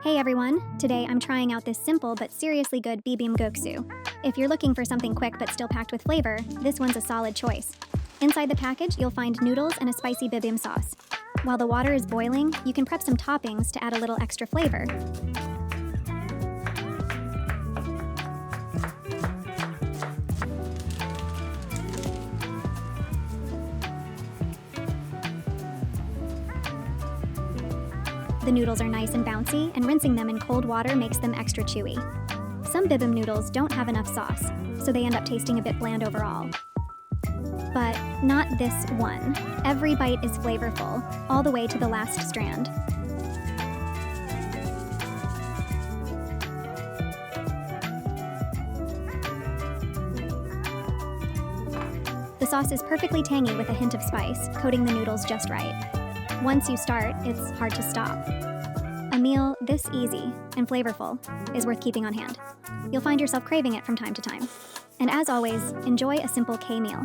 Hey everyone! Today I'm trying out this simple but seriously good Bibim Guksu. If you're looking for something quick but still packed with flavor, this one's a solid choice. Inside the package, you'll find noodles and a spicy Bibim sauce. While the water is boiling, you can prep some toppings to add a little extra flavor. The noodles are nice and bouncy, and rinsing them in cold water makes them extra chewy. Some Bibim noodles don't have enough sauce, so they end up tasting a bit bland overall. But not this one. Every bite is flavorful, all the way to the last strand. The sauce is perfectly tangy with a hint of spice, coating the noodles just right. Once you start, it's hard to stop. A meal this easy and flavorful is worth keeping on hand. You'll find yourself craving it from time to time. And as always, enjoy a simple K meal.